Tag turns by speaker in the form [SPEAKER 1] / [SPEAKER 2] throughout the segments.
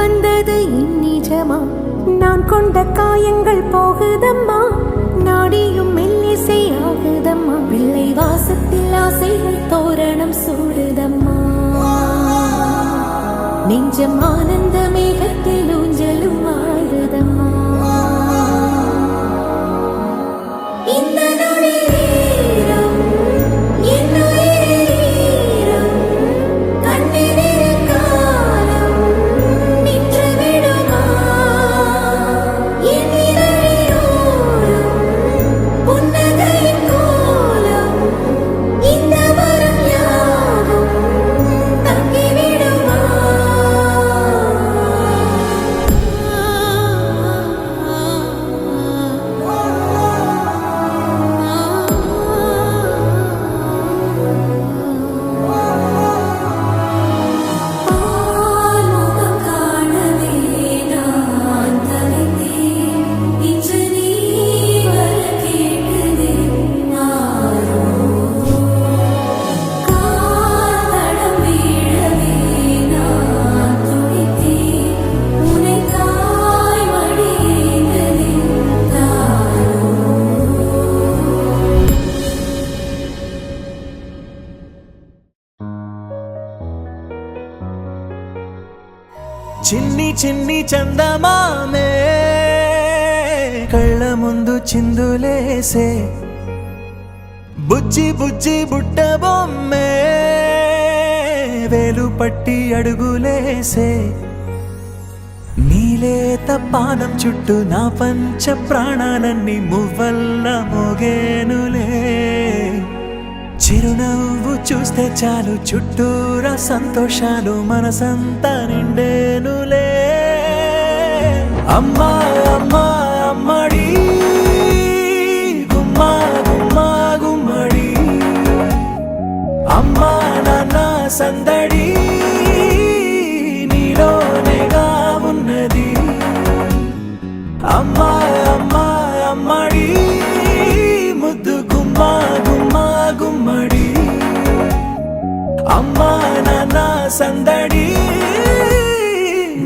[SPEAKER 1] வந்தது இந்நிஜமா? நான் கொண்ட காயங்கள் போகுதம்மா, நாடியும் மெல்லிசை ஆகுதம்மா. பிள்ளை வாசத்தில் ஆசைகள் தோரணம் சூடுதம்மா. நெஞ்சம் ஆனந்த மேகத்தில் ஊஞ்சலும் ஆடுதம்மா. இந்த
[SPEAKER 2] చిన్ని చిన్ని చందమామే కళ్ళ ముందు చిందులేసే, బుజ్జి బుజ్జి బుట్ట బొమ్మే వేలు పట్టి అడుగులేసే. నీలేత పానం చుట్టూ నా పంచ ప్రాణాలన్నీ మువ్వల్ల మోగేనులే. చిరునవ్వు చూస్తే చాలు చుట్టూరా సంతోషాలు మనసంతా నిండేనులే. అమ్మా అమ్మా అమ్మడి గుమ్మా గుమ్మా గుమ్మడి, అమ్మా నాన్న సందడి నీలోనేగా ఉన్నది. అమ్మా అమ్మా అమ్మడి ముద్దు గుమ్మా గుమ్మా గుమ్మడి, అమ్మా నాన్న సందడి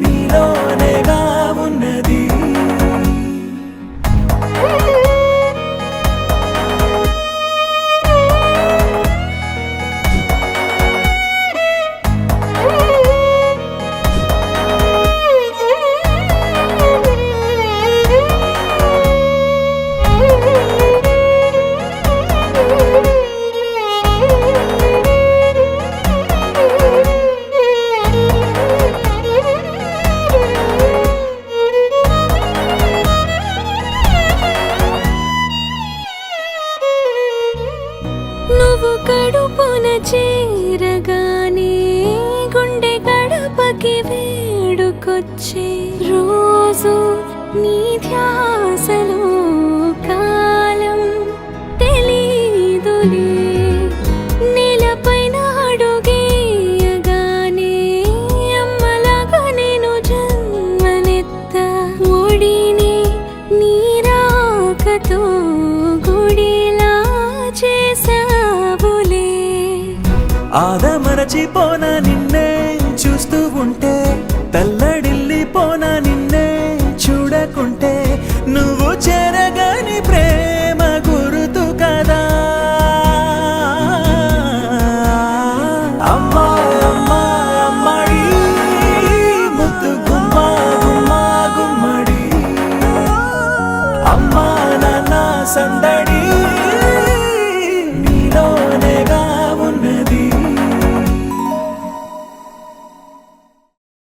[SPEAKER 2] నీలోనేగా ఉన్నది.
[SPEAKER 1] నువ్వు కడుపున చేరగానే గుండె గడపకి వేడుకొచ్చే రోజు నీ ధ్యాసలో కాలం తెలీదులే. నేలపైన అడుగేయగానే అమ్మలాగా నేను జన్మనెత్త, ఒడిని నీ రాకతో గుడిలా చేసావులే.
[SPEAKER 2] ఆదమరచిపోన నిన్నే చూస్తూ ఉంటే, తల్లడిల్లిపోన నిన్నే చూడకుంటే, నువ్వు చెరగని ప్రేమ గుర్తు కదా. అమ్మా అమ్మా అమ్మడి ముద్దు గుమ్మా గుమ్మా గుమ్మడి, అమ్మా నాన్న సందడి